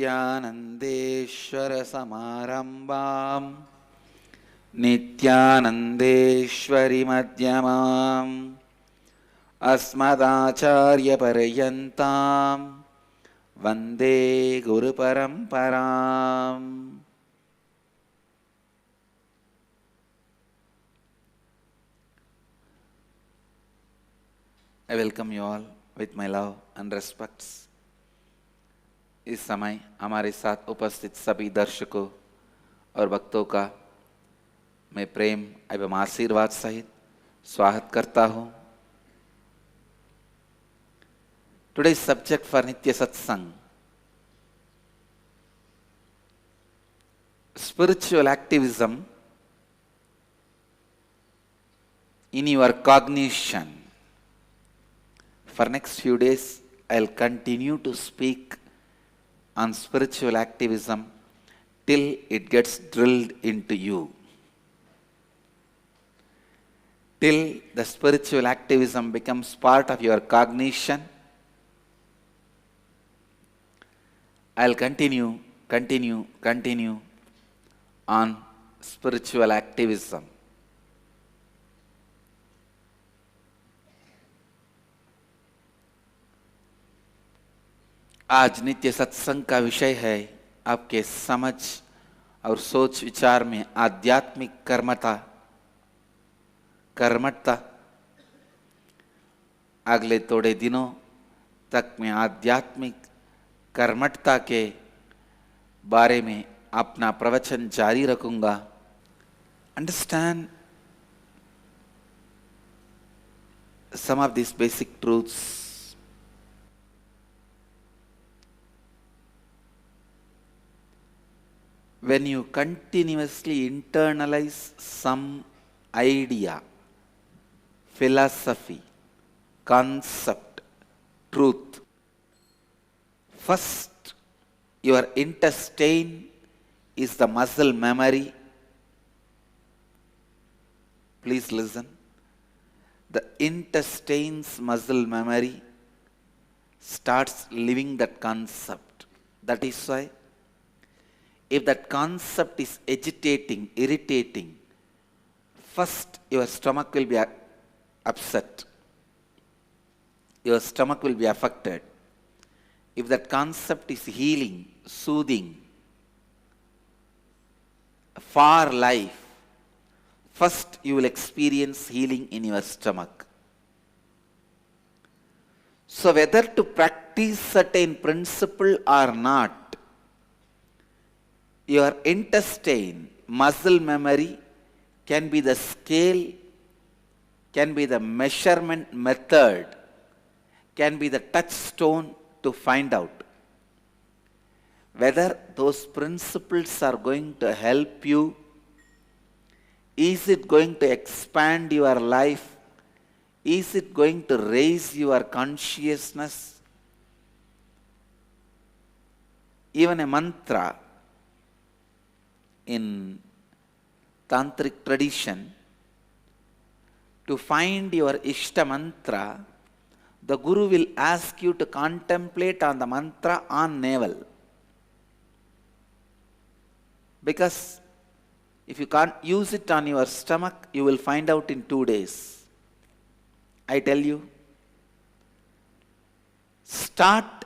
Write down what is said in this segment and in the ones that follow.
नित्यानन्देश्वर समारम्भाम् नित्यानन्देश्वरि मध्यमाम् अस्मदाचार्यपर्यन्ताम् वन्दे गुरुपरम्पराम्. I welcome you all with my love and respects. इस समय हमारे साथ उपस्थित सभी दर्शकों और भक्तों का मैं प्रेम एवं आशीर्वाद सहित स्वागत करता हूँ. Today's subject for Nitya Satsang: spiritual activism in your cognition. For next few days, I'll continue to speak on spiritual activism till it gets drilled into you. Till the spiritual activism becomes part of your cognition, I'll continue on spiritual activism. आज नित्य सत्संग का विषय है आपके समझ और सोच विचार में आध्यात्मिक कर्मठता. अगले थोड़े दिनों तक मैं आध्यात्मिक कर्मठता के बारे में अपना प्रवचन जारी रखूंगा. Understand some of these basic truths. When you continuously internalize some idea, philosophy, concept, truth, first your intestine is the muscle memory. Please listen. The intestine's muscle memory starts living that concept. That is why if that concept is agitating, irritating, first your stomach will be upset. Your stomach will be affected. If that concept is healing, soothing, for life, first you will experience healing in your stomach. So whether to practice certain principle or not, your intestine, muscle memory can be the scale, can be the measurement method, can be the touchstone to find out whether those principles are going to help you. Is it going to expand your life? Is it going to raise your consciousness? Even a mantra in tantric tradition, to find your Ishta mantra, the Guru will ask you to contemplate on the mantra on navel. Because if you can't use it on your stomach, you will find out in 2 days. I tell you, start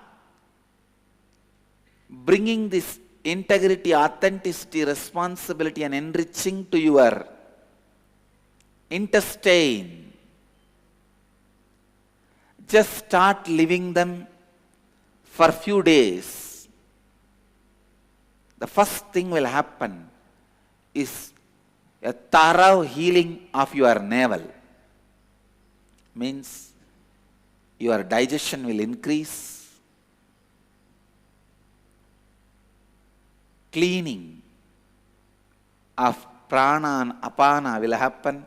bringing this integrity, authenticity, responsibility and enriching to your intestine. Just start living them for few days. The first thing will happen is a thorough healing of your navel. Means your digestion will increase. Cleaning of prana and apana will happen.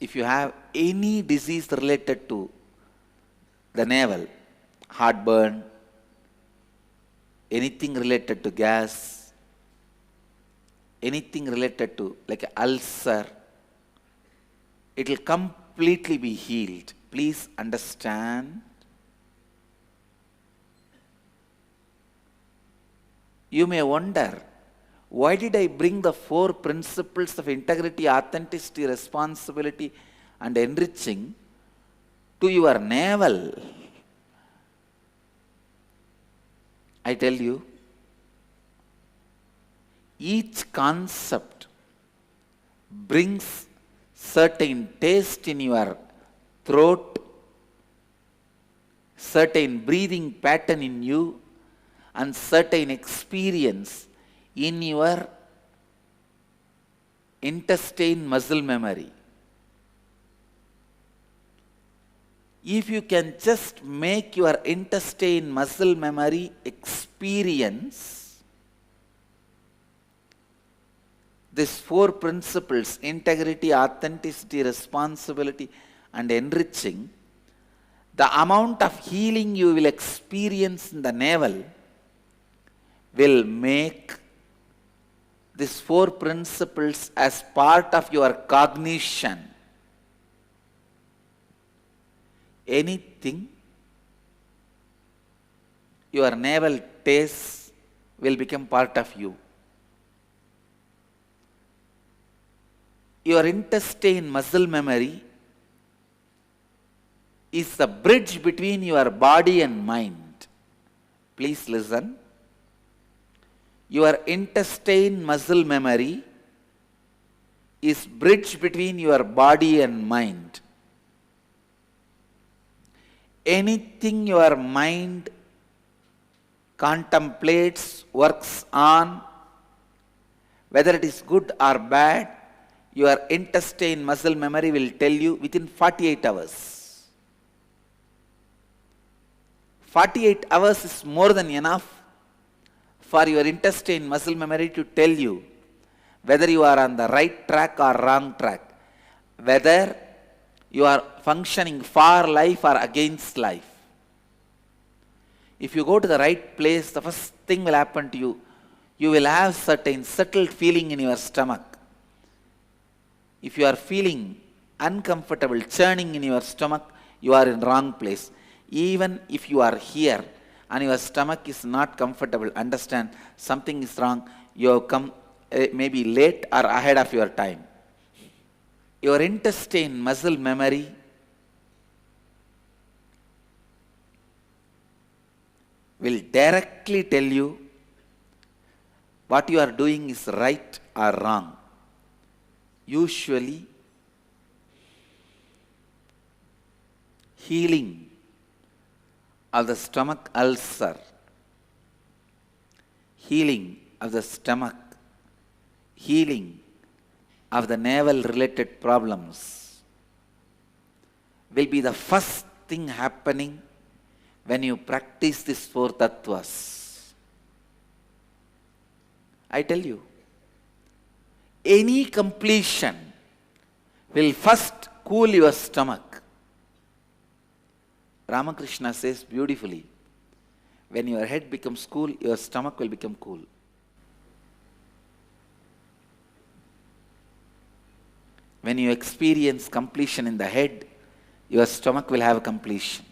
If you have any disease related to the navel, heartburn, anything related to gas, anything related to like an ulcer, it will completely be healed. Please understand. You may wonder, why did I bring the 4 principles of integrity, authenticity, responsibility, and enriching to your navel? I tell you, each concept brings certain taste in your throat, certain breathing pattern in you, and certain experience in your intestine muscle memory. If you can just make your intestine muscle memory experience these 4 principles, integrity, authenticity, responsibility, and enriching, the amount of healing you will experience in the navel will make these 4 principles as part of your cognition. Anything your navel tastes will become part of you. Your intestine muscle memory is the bridge between your body and mind. Please listen. Your intestine muscle memory is bridge between your body and mind. Anything your mind contemplates, works on, whether it is good or bad, your intestine muscle memory will tell you within 48 hours. 48 hours is more than enough for your intestine muscle memory to tell you whether you are on the right track or wrong track, whether you are functioning for life or against life. If you go to the right place, the first thing will happen to you. You will have certain settled feeling in your stomach. If you are feeling uncomfortable, churning in your stomach, you are in wrong place. Even if you are here and your stomach is not comfortable, understand something is wrong. You have come maybe late or ahead of your time. Your intestine muscle memory will directly tell you what you are doing is right or wrong. Usually, healing of the stomach ulcer, healing of the stomach, healing of the navel related problems will be the first thing happening when you practice these 4 tattvas. I tell you, any completion will first cool your stomach. Ramakrishna says beautifully, when your head becomes cool, your stomach will become cool. When you experience completion in the head, your stomach will have completion.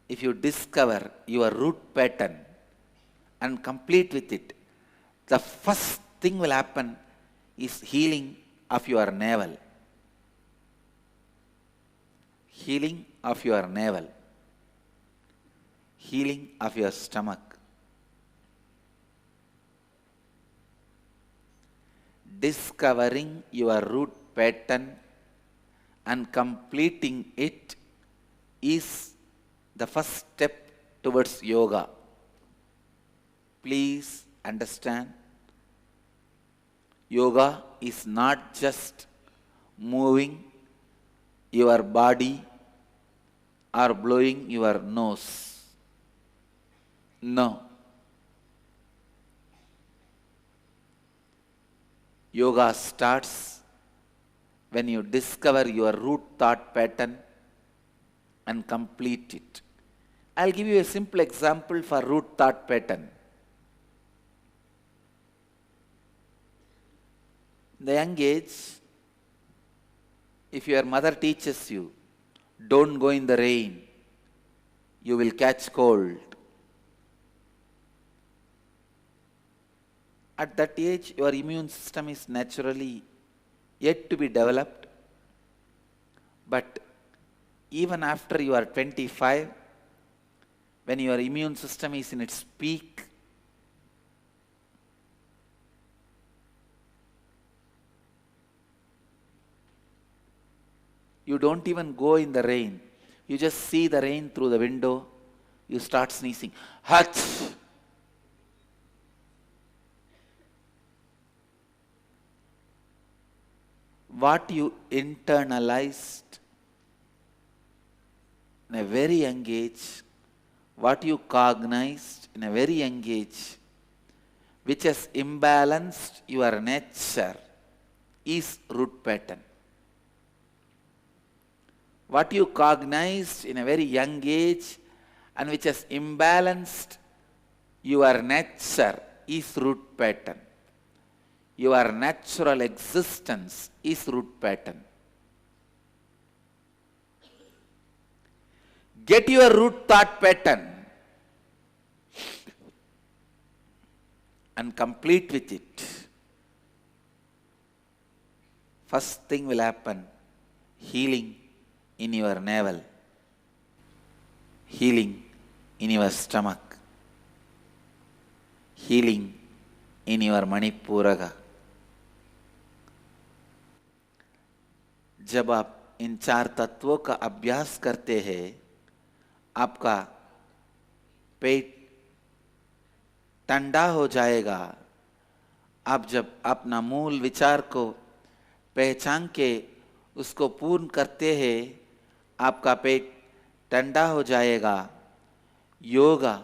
If you discover your root pattern and complete with it, the first thing will happen is healing of your navel. Healing of your navel. Healing of your stomach. Discovering your root pattern and completing it is the first step towards yoga. Please understand, yoga is not just moving your body or blowing your nose. No. Yoga starts when you discover your root thought pattern and complete it. I'll give you a simple example for root thought pattern. In the young age, if your mother teaches you, Don't go in the rain. You will catch cold. At that age, your immune system is naturally yet to be developed. But even after you are 25, when your immune system is in its peak, you don't even go in the rain. You just see the rain through the window. You start sneezing. Hach! What you internalized in a very young age, what you cognized in a very young age, which has imbalanced your nature, is root pattern. What you cognized in a very young age and which has imbalanced your nature is root pattern. Your natural existence is root pattern. Get your root thought pattern and complete with it. First thing will happen, healing in your navel, healing in your stomach, healing in your Manipuraga. जब आप इन 4 तत्वों का अभ्यास करते हैं, आपका पेट ठंडा हो जाएगा. आप जब अपना मूल विचार को पहचान के उसको पूर्ण करते हैं, आपका पेट ठंडा हो जाएगा. योगा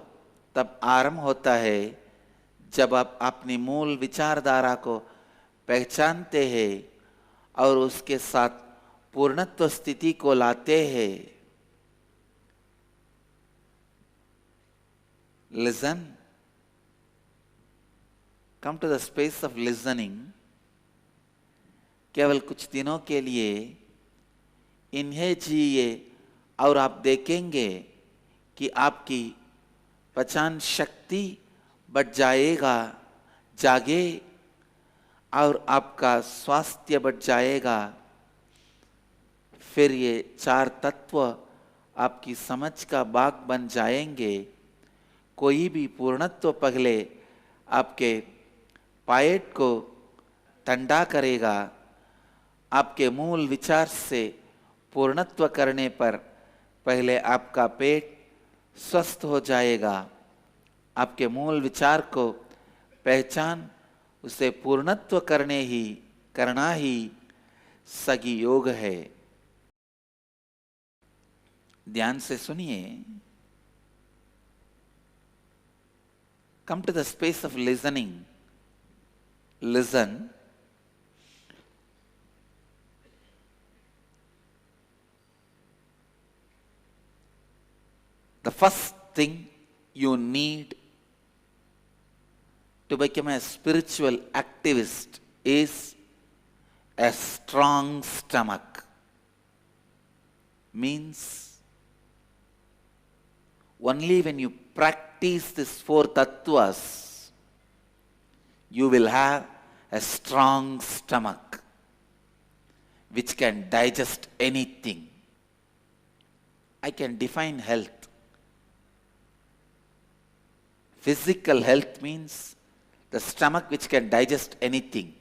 तब आरंभ होता है जब आप अपनी मूल विचारधारा को पहचानते हैं और उसके साथ पूर्णत्व स्थिति को लाते हैं. Listen. Come to the space of listening. केवल कुछ दिनों के लिए इन्हें जिए और आप देखेंगे कि आपकी पहचान शक्ति बढ़ जाएगा, जागे, और आपका स्वास्थ्य बढ़ जाएगा. फिर ये 4 तत्व आपकी समझ का भाग बन जाएंगे. कोई भी पूर्णत्व पहले आपके पायट को ठंडा करेगा. आपके मूल विचार से पूर्णत्व करने पर पहले आपका पेट स्वस्थ हो जाएगा. आपके मूल विचार को पहचान उसे पूर्णत्व करना ही सगी योग है. ध्यान से सुनिए. Come to the space of listening. Listen. The first thing you need to become a spiritual activist is a strong stomach. Means only when you practice these 4 tattvas, you will have a strong stomach which can digest anything. I can define health. Physical health means the stomach which can digest anything.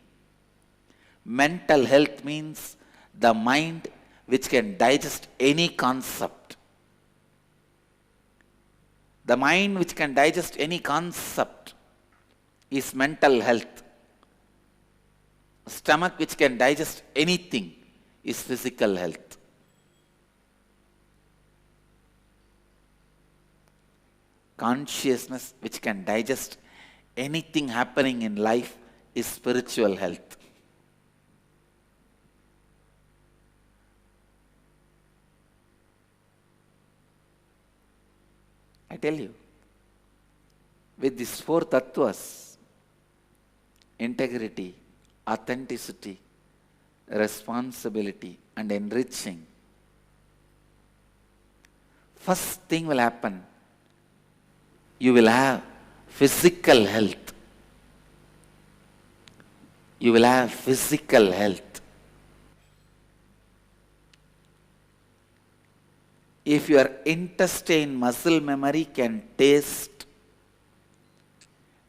Mental health means the mind which can digest any concept. The mind which can digest any concept is mental health. Stomach which can digest anything is physical health. Consciousness which can digest anything happening in life is spiritual health. I tell you, with these 4 tattvas, integrity, authenticity, responsibility, and enriching, first thing will happen. You will have physical health. You will have physical health. If your intestine muscle memory can taste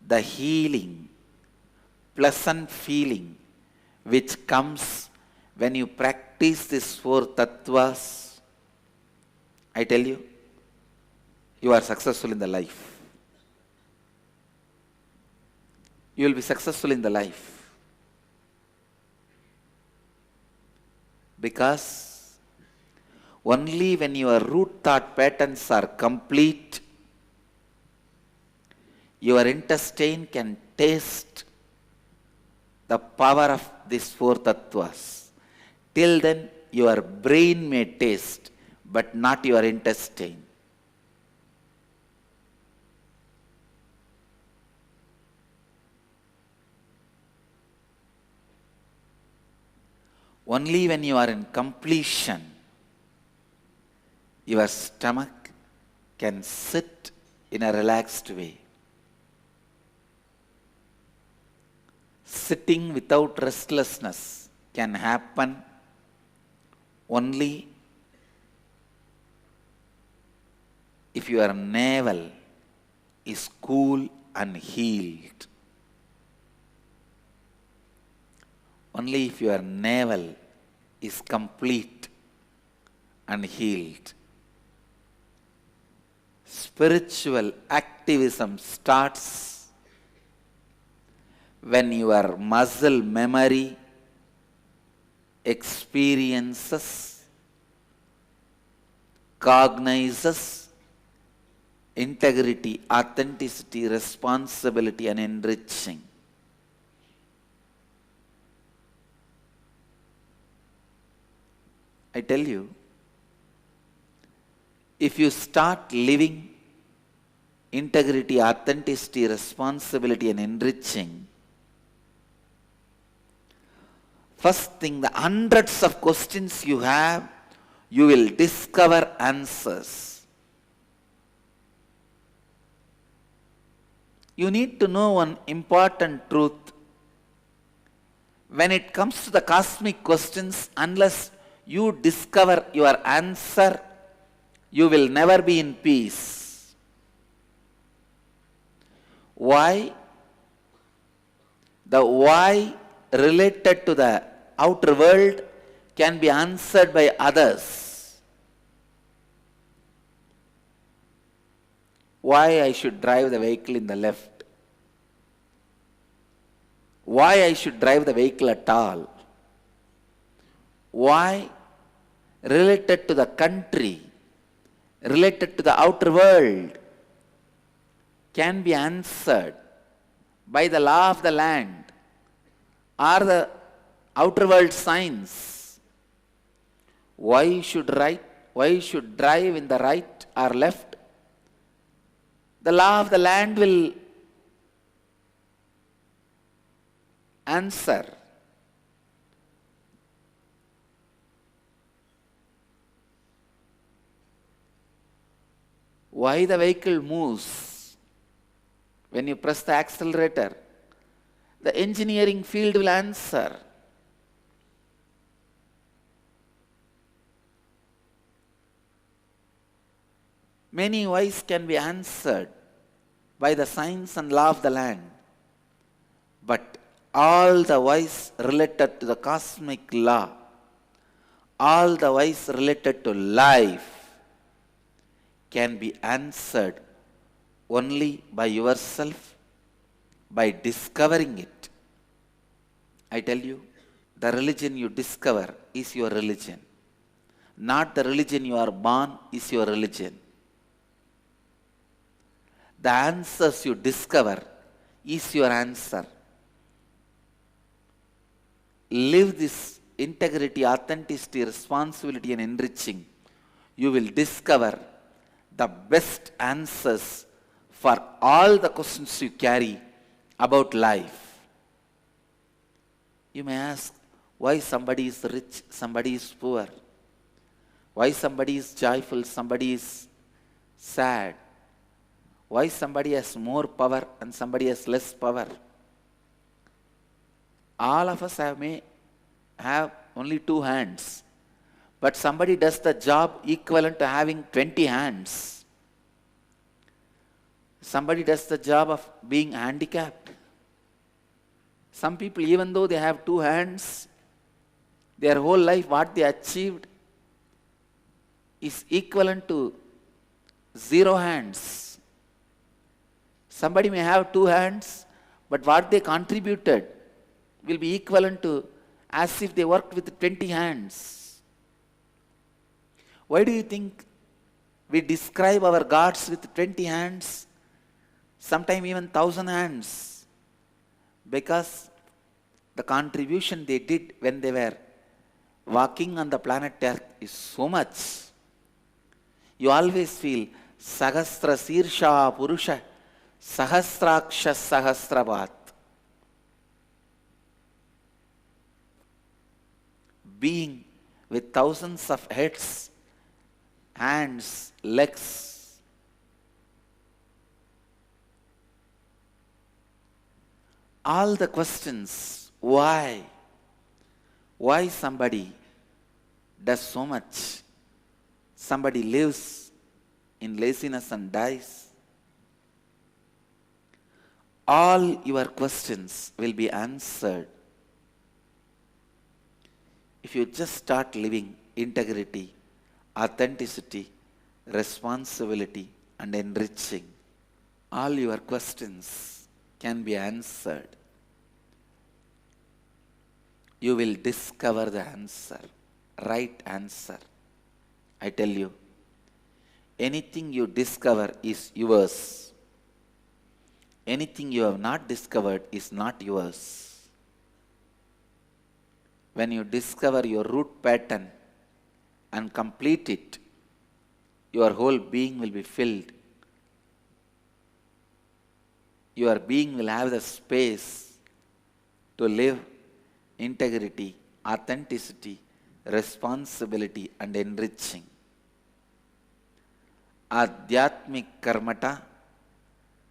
the healing, pleasant feeling which comes when you practice these four tattvas, I tell you, you are successful in the life. You will be successful in the life. Because only when your root thought patterns are complete, your intestine can taste the power of these four tattvas. Till then, your brain may taste, but not your intestine. Only when you are in completion, your stomach can sit in a relaxed way. Sitting without restlessness can happen only if your navel is cool and healed. Only if your navel is complete and healed. Spiritual activism starts when your muscle memory experiences, cognizes integrity, authenticity, responsibility, and enriching. I tell you, if you start living integrity, authenticity, responsibility, and enriching, first thing, the hundreds of questions you have, you will discover answers. You need to know one important truth. When it comes to the cosmic questions, unless you discover your answer, you will never be in peace. Why? The why related to the outer world can be answered by others. Why I should drive the vehicle in the left? Why I should drive the vehicle at all? Why? Related to the country, related to the outer world, can be answered by the law of the land or the outer world science. Why you should drive in the right or left? The law of the land will answer. Why the vehicle moves when you press the accelerator? The engineering field will answer. Many whys can be answered by the science and law of the land. But all the whys related to the cosmic law, all the whys related to life, can be answered only by yourself, by discovering it. I tell you, the religion you discover is your religion. Not the religion you are born is your religion. The answers you discover is your answer. Live this integrity, authenticity, responsibility, and enriching. You will discover the best answers for all the questions you carry about life. You may ask, why somebody is rich, somebody is poor? Why somebody is joyful, somebody is sad. Why somebody has more power and somebody has less power? All of us may have only 2 hands, but somebody does the job equivalent to having 20 hands. Somebody does the job of being handicapped. Some people, even though they have 2 hands, their whole life what they achieved is equivalent to 0 hands. Somebody may have 2 hands, but what they contributed will be equivalent to as if they worked with 20 hands. Why do you think we describe our gods with 20 hands, sometimes even 1,000 hands? Because the contribution they did when they were walking on the planet Earth is so much. You always feel Sahasra Sirsha Purusha Sahasraksha Sahasravat. Being with thousands of heads, hands, legs. All the questions, why somebody does so much, somebody lives in laziness and dies. All your questions will be answered if you just start living integrity, authenticity, responsibility, and enriching. All your questions can be answered. You will discover the answer, right answer. I tell you, anything you discover is yours. Anything you have not discovered is not yours. When you discover your root pattern and complete it, your whole being will be filled. Your being will have the space to live integrity, authenticity, responsibility, and enriching. आध्यात्मिक कर्मठा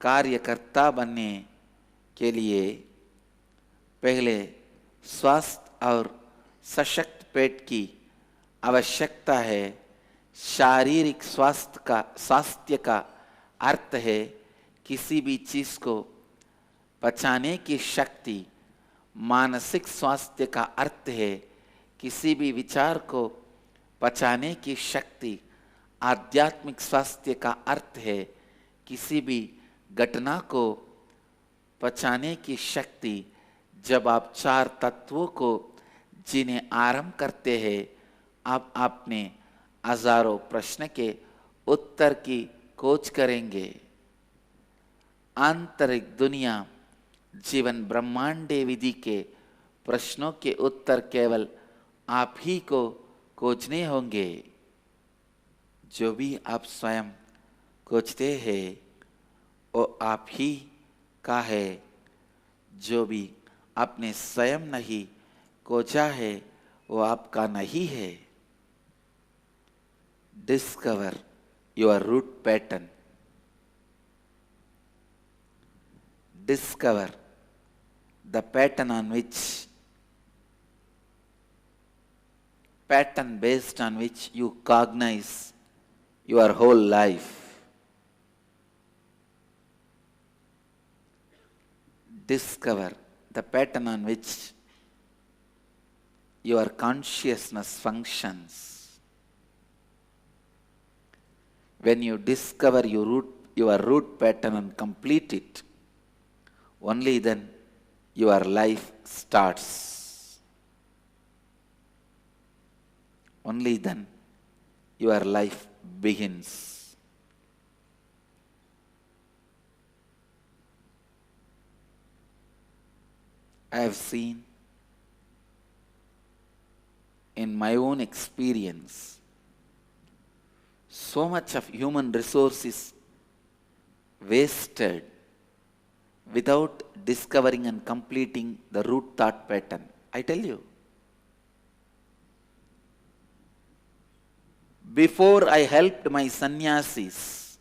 कार्यकर्ता बनने के लिए पहले स्वस्थ और सशक्त पेट की आवश्यकता है। शारीरिक स्वास्थ्य का अर्थ है किसी भी चीज को पचाने की शक्ति। मानसिक स्वास्थ्य का अर्थ है किसी भी विचार को पचाने की शक्ति। आध्यात्मिक स्वास्थ्य का अर्थ है किसी भी घटना को पचाने की शक्ति। जब आप 4 तत्वों को जिन्हें आरंभ करते हैं, आप अपने हजारों प्रश्न के उत्तर की खोज करेंगे। आंतरिक दुनिया, जीवन, ब्रह्मांडीय विधि के प्रश्नों के उत्तर केवल आप ही को खोजने होंगे। जो भी आप स्वयं खोजते हैं वो आप ही का है। जो भी आपने स्वयं नहीं खोजा है वो आपका नहीं है। Discover your root pattern. Discover the pattern based on which you cognize your whole life. Discover the pattern on which your consciousness functions. When you discover your root pattern and complete it, only then your life starts. Only then your life begins. I have seen in my own experience so much of human resources wasted without discovering and completing the root thought pattern. I tell you, before I helped my sannyasis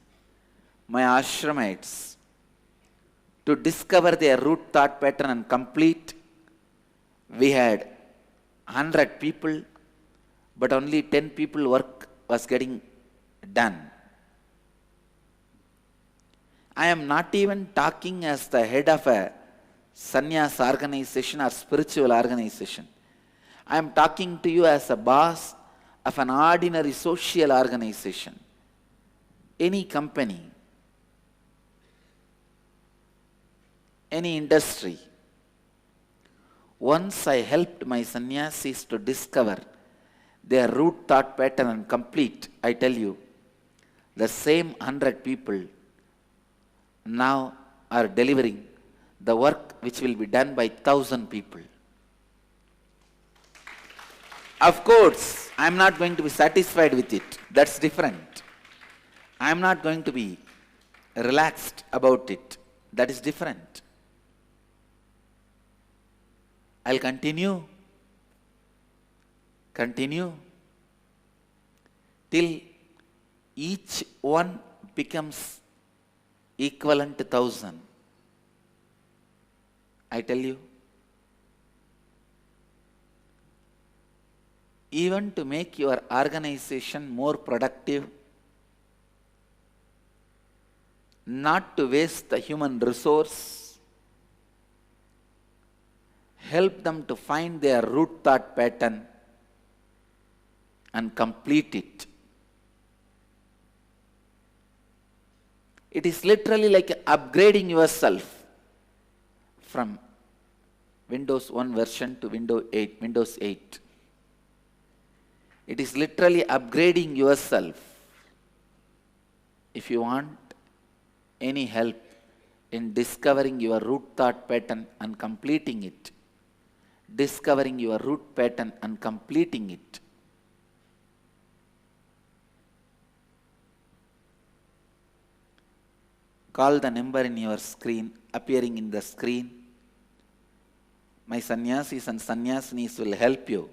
my ashramites to discover their root thought pattern and complete. We had 100 people, but only 10 people work was getting done. I am not even talking as the head of a sannyas organization or spiritual organization. I am talking to you as a boss of an ordinary social organization. Any company, any industry. Once I helped my sannyasis to discover their root thought pattern and complete, I tell you, the same 100 people now are delivering the work which will be done by 1,000 people. Of course, I am not going to be satisfied with it. That's different. I am not going to be relaxed about it. That is different. I'll continue till each one becomes equivalent to 1,000. I tell you, even to make your organization more productive, not to waste the human resource, help them to find their root thought pattern and complete it. It is literally like upgrading yourself from Windows 1 version to Windows 8. It is literally upgrading yourself. If you want any help in discovering your root thought pattern and completing it, call the number in your screen, appearing in the screen. My sannyasis and sannyasinis will help you,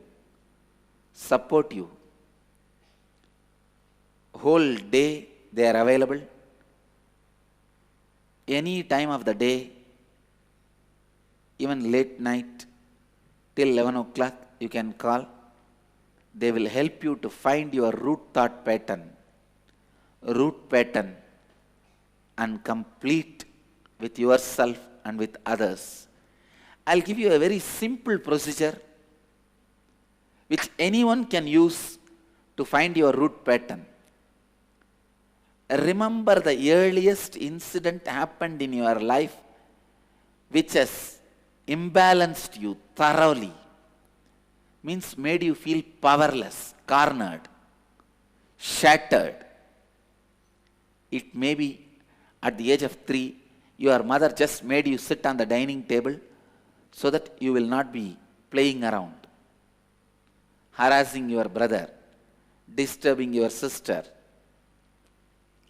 support you. Whole day they are available. Any time of the day, even late night, till 11 o'clock, you can call. They will help you to find your root thought pattern, and complete with yourself and with others. I'll give you a very simple procedure which anyone can use to find your root pattern. Remember the earliest incident happened in your life which has imbalanced you thoroughly, means made you feel powerless, cornered, shattered. It may be at the age of 3, your mother just made you sit on the dining table so that you will not be playing around, harassing your brother, disturbing your sister.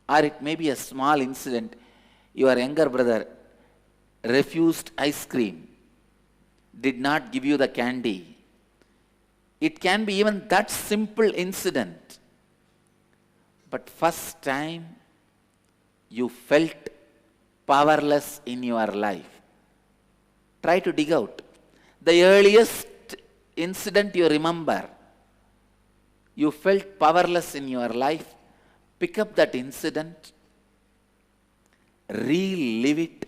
Or it may be a small incident. Your younger brother refused ice cream, did not give you the candy. It can be even that simple incident. But first time you felt powerless in your life. Try to dig out the earliest incident you remember. You felt powerless in your life. Pick up that incident, relive it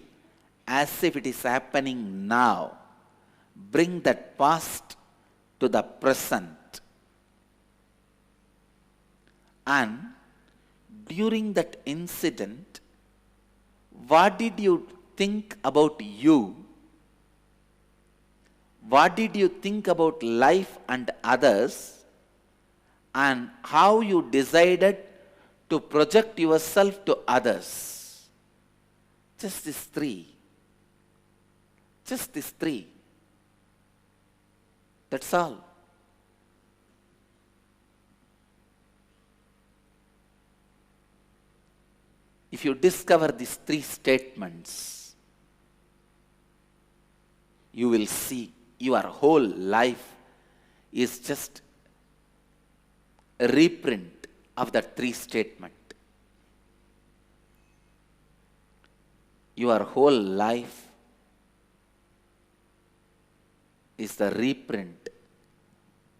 as if it is happening now. Bring that past to the present. And during that incident, what did you think about you? What did you think about life and others? And how you decided to project yourself to others? Just these three. That's all. If you discover these 3 statements, you will see your whole life is just a reprint of that 3 statement. your whole life is the reprint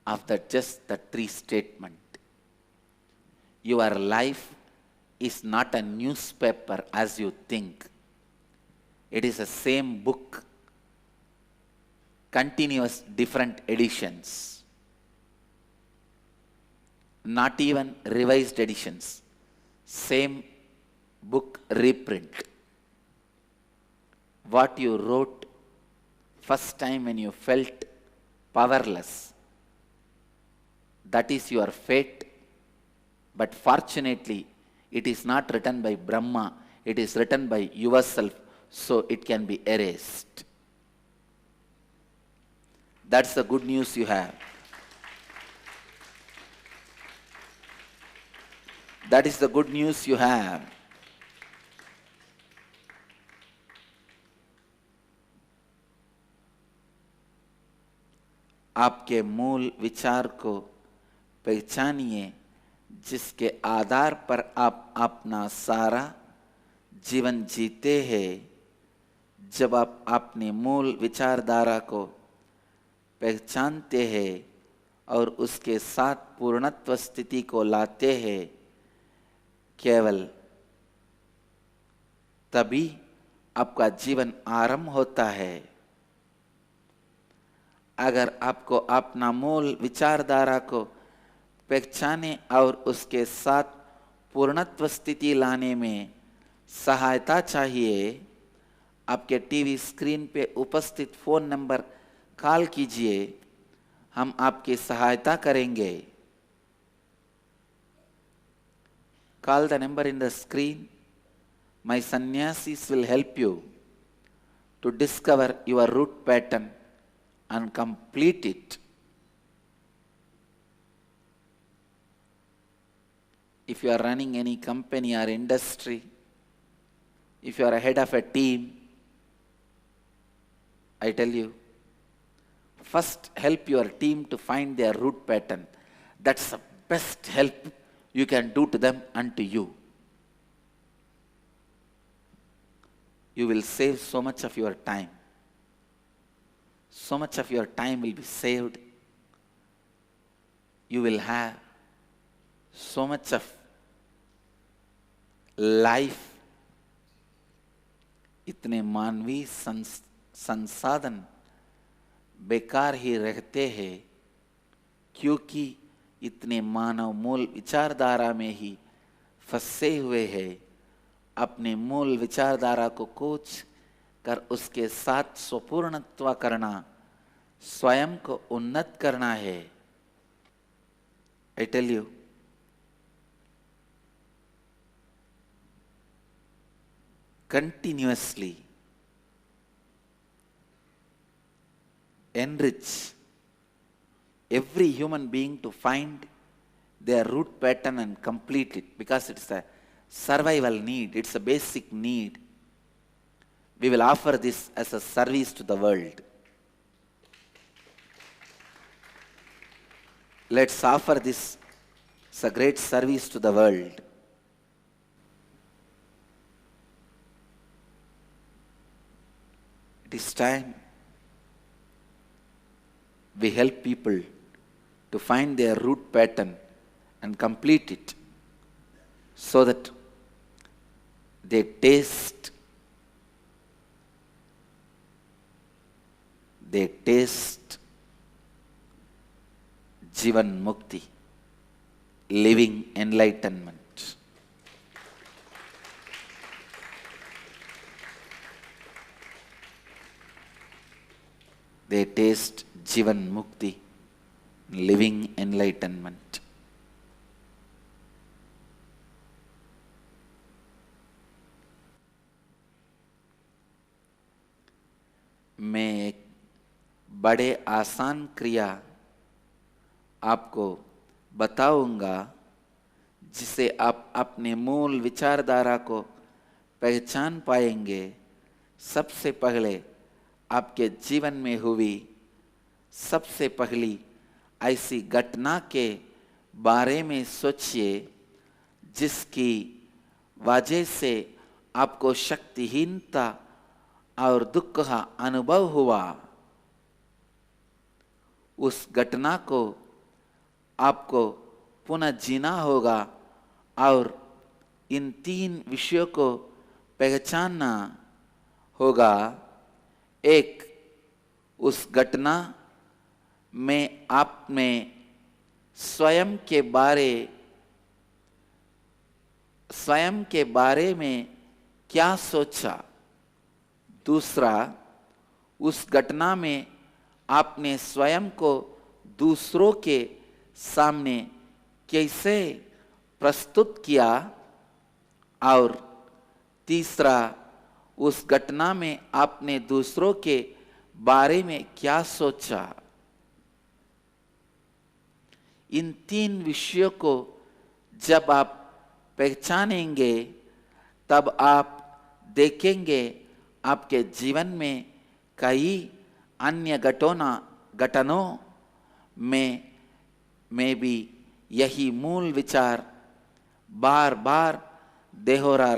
of just the three statement. Your life is not a newspaper as you think. It is the same book, continuous different editions, not even revised editions, same book reprint. What you wrote first time when you felt powerless, that is your fate. But fortunately, it is not written by Brahma, it is written by yourself, so it can be erased. That's the good news you have. That is the good news you have. आपके मूल विचार को पहचानिए, जिसके आधार पर आप अपना सारा जीवन जीते हैं। जब आप अपने मूल विचारधारा को पहचानते हैं और उसके साथ पूर्णत्व स्थिति को लाते हैं, केवल तभी आपका जीवन आरंभ होता है। अगर आपको अपना मूल विचारधारा को पहचाने और उसके साथ पूर्णत्व स्थिति लाने में सहायता चाहिए, आपके टीवी स्क्रीन पे उपस्थित फोन नंबर कॉल कीजिए, हम आपकी सहायता करेंगे। Call the number in the screen. My sannyasis will help you to discover your root pattern and complete it. If you are running any company or industry, if you are a head of a team, I tell you, first help your team to find their root pattern. That's the best help you can do to them and to you. You will save so much of your time. So much of your time will be saved. You will have so much of life. इतने मानवीय संसाधन बेकार ही रहते हैं, क्योंकि इतने मानव मूल विचारधारा में ही फंसे हुए हैं। अपने मूल विचारधारा को कोच कर उसके साथ स्वपूर्णत्व करना, स्वयं को उन्नत करना है। I tell you, continuously enrich every human being to find their root pattern and complete it, because it's a survival need, it's a basic need. We will offer this as a service to the world. Let's offer this as a great service to the world. It is time we help people to find their root pattern and complete it, so that they taste Jivan Mukti, living enlightenment. They taste Jivan Mukti, living enlightenment. मैं एक बड़े आसान क्रिया आपको बताऊंगा, जिसे आप अपने मूल विचारधारा को पहचान पाएंगे। सबसे पहले आपके जीवन में हुई सबसे पहली ऐसी घटना के बारे में सोचिए, जिसकी वजह से आपको शक्तिहीनता और दुख का अनुभव हुआ, उस घटना को आपको पुनः जीना होगा और इन 3 विषयों को पहचानना होगा। एक, उस घटना में आपने स्वयं के बारे में क्या सोचा। दूसरा, उस घटना में आपने स्वयं को दूसरों के सामने कैसे प्रस्तुत किया। और तीसरा, उस घटना में आपने दूसरों के बारे में क्या सोचा। इन 3 विषयों को जब आप पहचानेंगे तब आप देखेंगे आपके जीवन में कई अन्य घटनों में भी यही मूल विचार बार बार दोहरा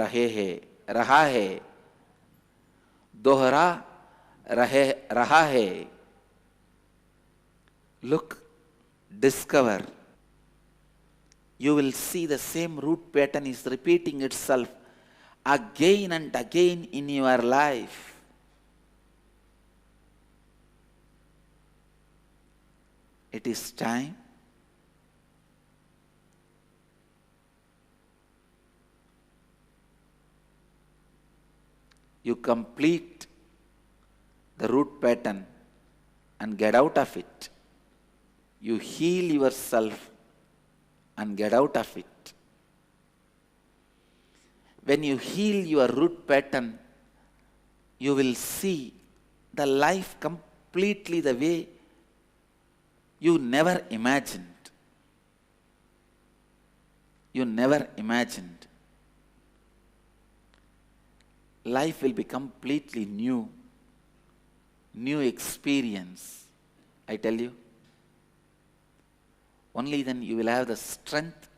रहा है। Look, discover. You will see the same root pattern is repeating itself again and again in your life. It is time you complete the root pattern and get out of it. You heal yourself and get out of it. When you heal your root pattern, you will see the life completely the way you never imagined. You never imagined. Life will be completely new experience, I tell you. Only then you will have the strength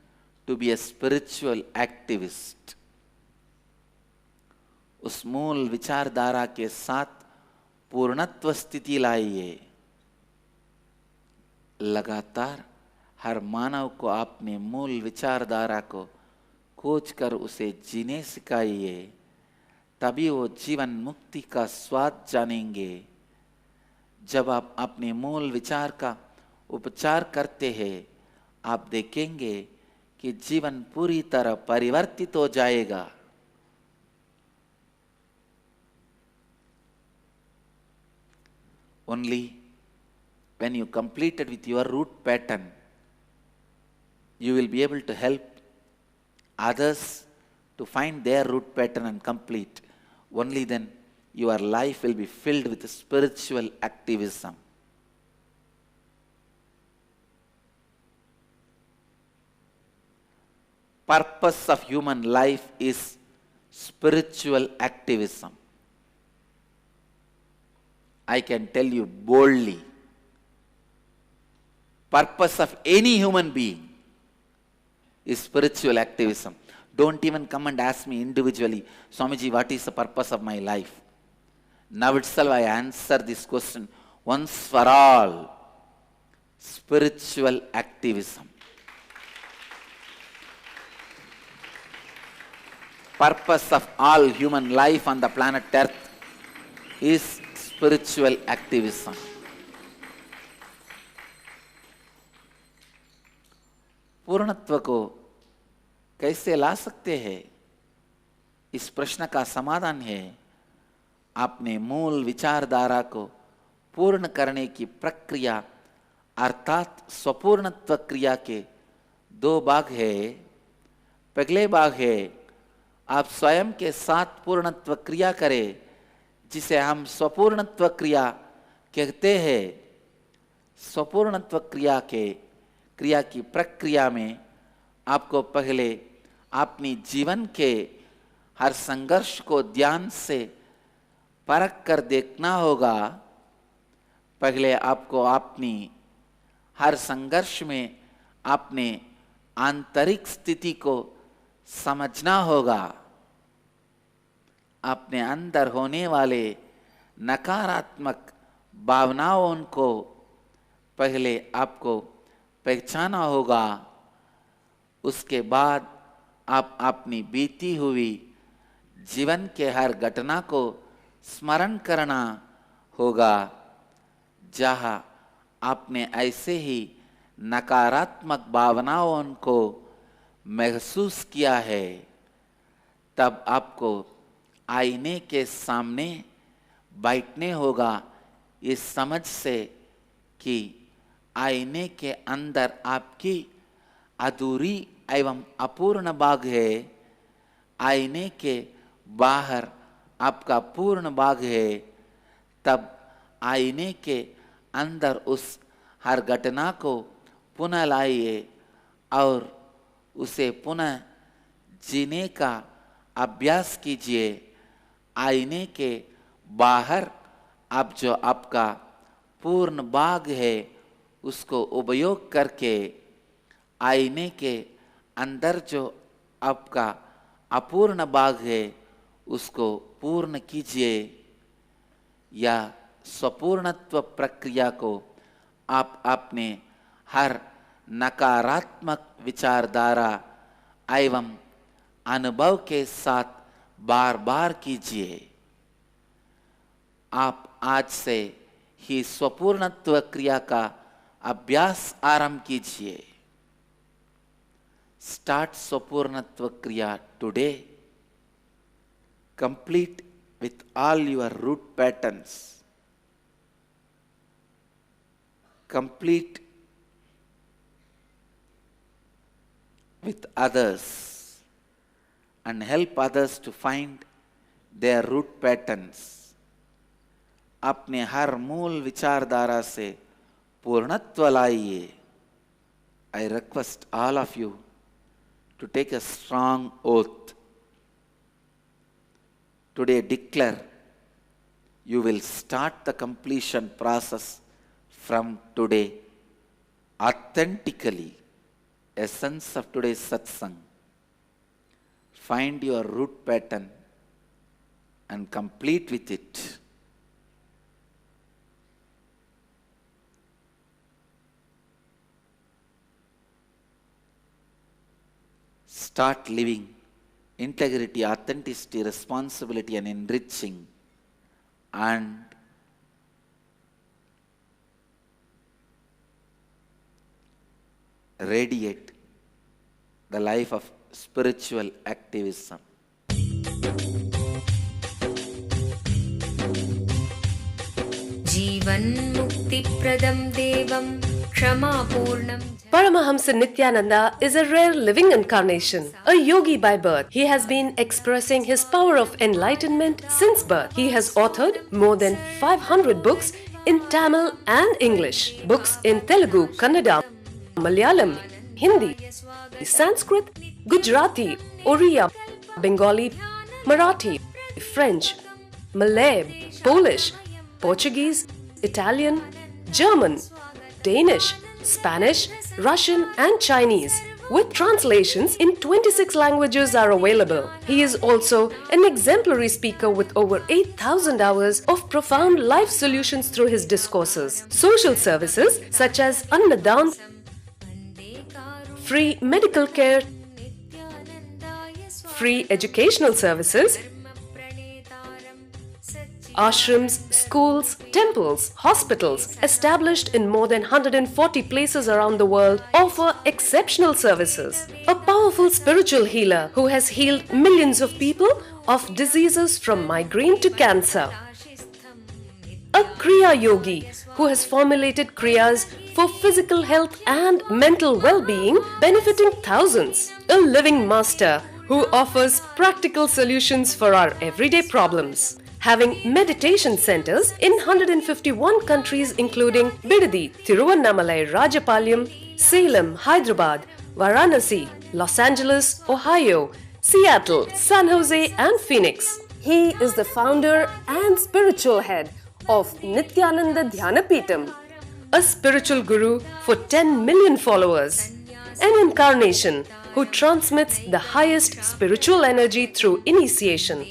to be a spiritual activist. उस मूल विचारधारा के साथ पूर्णत्व स्थिति लाइए। लगातार हर मानव को आपने मूल विचारधारा को खोज कर उसे जीने सिखाइए, तभी वो जीवन मुक्ति का स्वाद जानेंगे। जब आप अपने मूल विचार का उपचार करते हैं, आप देखेंगे कि जीवन पूरी तरह परिवर्तित हो जाएगा। Only when you completed with your root pattern, you will be able to help others to find their root pattern and complete. Only then your life will be filled with spiritual activism. Purpose of human life is spiritual activism. I can tell you boldly, purpose of any human being is spiritual activism. Don't even come and ask me individually, Swamiji, what is the purpose of my life? Now itself I answer this question once for all. Spiritual activism. Purpose of all human life on the planet Earth is spiritual activism. पूर्णत्व को कैसे ला सकते हैं? इस प्रश्न का समाधान है आपने मूल विचारधारा को पूर्ण करने की प्रक्रिया अर्थात स्वपूर्णत्व क्रिया के 2 भाग है। पहले भाग है आप स्वयं के साथ पूर्णत्व क्रिया करें, जिसे हम स्वपूर्णत्व क्रिया कहते हैं। स्वपूर्णत्व क्रिया की प्रक्रिया में आपको पहले अपनी जीवन के हर संघर्ष को ध्यान से परख कर देखना होगा। पहले आपको अपनी हर संघर्ष में अपने आंतरिक स्थिति को समझना होगा। अपने अंदर होने वाले नकारात्मक भावनाओं को पहले आपको पहचाना होगा। उसके बाद आप अपनी बीती हुई जीवन के हर घटना को स्मरण करना होगा जहाँ आपने ऐसे ही नकारात्मक भावनाओं को महसूस किया है। तब आपको आईने के सामने बैठने होगा इस समझ से कि आईने के अंदर आपकी अधूरी एवं अपूर्ण भाग है, आईने के बाहर आपका पूर्ण भाग है। तब आईने के अंदर उस हर घटना को पुनः लाइए और उसे पुनः जीने का अभ्यास कीजिए। आईने के बाहर अब जो आपका पूर्ण भाग है उसको उपयोग करके आईने के अंदर जो आपका अपूर्ण भाग है उसको पूर्ण कीजिए। या स्वपूर्णत्व प्रक्रिया को आप अपने हर नकारात्मक विचारधारा एवं अनुभव के साथ बार बार कीजिए। आप आज से ही स्वपूर्णत्व क्रिया का अभ्यास आरंभ कीजिए। Start स्वपूर्णत्व क्रिया today. Complete with all your root patterns. Complete with others and help others to find their root patterns. अपने हर मूल विचारधारा से पूर्णत्व लाइए। I request all of you to take a strong oath. Today declare you will start the completion process from today authentically. Essence of today's satsang. Find your root pattern and complete with it. Start living integrity, authenticity, responsibility, and enriching, and radiate the life of spiritual activism. जीवन मुक्ति प्रदम देवम क्षमापूर्णम। Paramahamsa Nityananda is a rare living incarnation, a yogi by birth. He has been expressing his power of enlightenment since birth. He has authored more than 500 books in Tamil and English, books in Telugu, Kannada, Malayalam, Hindi, Sanskrit, Gujarati, Oriya, Bengali, Marathi, French, Malay, Polish, Portuguese, Italian, German, Danish, Spanish, Russian and Chinese, with translations in 26 languages are available. He is also an exemplary speaker with over 8,000 hours of profound life solutions through his discourses. Social services such as Annadan, free medical care, free educational services, ashrams, schools, temples, hospitals established in more than 140 places around the world offer exceptional services. A powerful spiritual healer who has healed millions of people of diseases from migraine to cancer. A Kriya Yogi who has formulated Kriyas for physical health and mental well-being, benefiting thousands. A living master who offers practical solutions for our everyday problems. Having meditation centers in 151 countries including Bidadi, Tiruvannamalai, Rajapalyam, Salem, Hyderabad, Varanasi, Los Angeles, Ohio, Seattle, San Jose and Phoenix. He is the founder and spiritual head of Nityananda Dhyanapitham, a spiritual guru for 10 million followers, an incarnation who transmits the highest spiritual energy through initiation,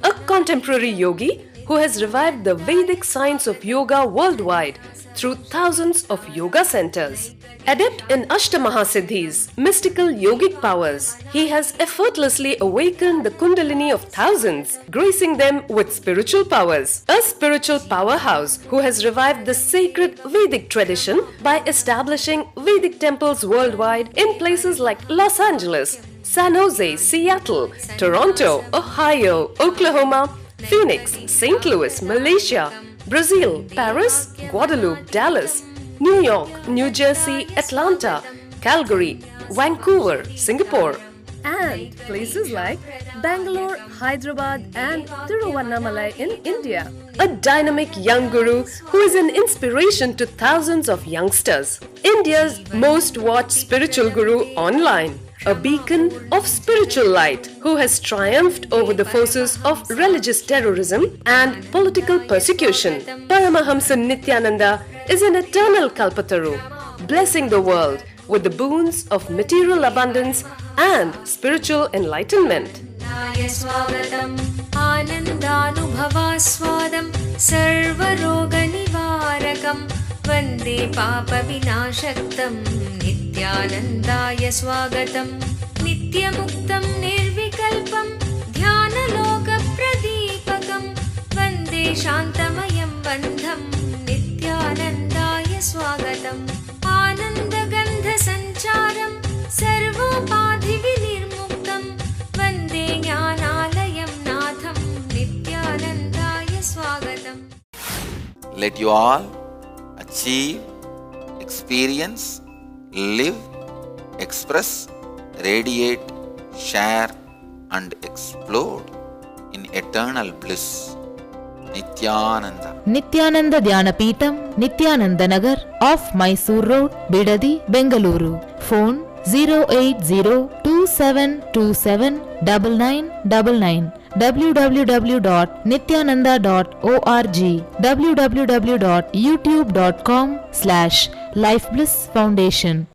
a contemporary yogi who has revived the Vedic science of yoga worldwide through thousands of yoga centers. Adept in Ashtamahasiddhis, mystical yogic powers, he has effortlessly awakened the Kundalini of thousands, gracing them with spiritual powers. A spiritual powerhouse who has revived the sacred Vedic tradition by establishing Vedic temples worldwide in places like Los Angeles, San Jose, Seattle, Toronto, Ohio, Oklahoma, Phoenix, St. Louis, Malaysia, Brazil, Paris, Guadeloupe, Dallas, New York, New Jersey, Atlanta, Calgary, Vancouver, Singapore, and places like Bangalore, Hyderabad, and Tiruvannamalai in India. A dynamic young guru who is an inspiration to thousands of youngsters. India's most watched spiritual guru online. A beacon of spiritual light who has triumphed over the forces of religious terrorism and political persecution. Paramahamsa Nityananda is an eternal Kalpataru, blessing the world with the boons of material abundance and spiritual enlightenment. स्वागतम् आनन्दानुभवास्वादं सर्वरोगनिवारकं वन्दे पापविनाशक्तं नित्यानन्दाय स्वागतं नित्यमुक्तं निर्विकल्पं ध्यानलोकप्रदीपकं वन्दे शान्तमयं बन्धं नित्यानन्दाय स्वागतम् आनन्दगन्धसञ्चारं सर्वोपाधिविनिर्मुक्तं वन्दे ज्ञानालयं नाथं नित्यानन्दाय स्वागतम्. Let you all achieve, experience, live, express, radiate, share, and explode in eternal bliss. Nityananda. Nityananda Dhyanapitham, Nityananda Nagar, off Mysore Road, Bidadi, Bengaluru. Phone 08027279999. www.nityananda.org. www.youtube.com/Life Bliss Foundation.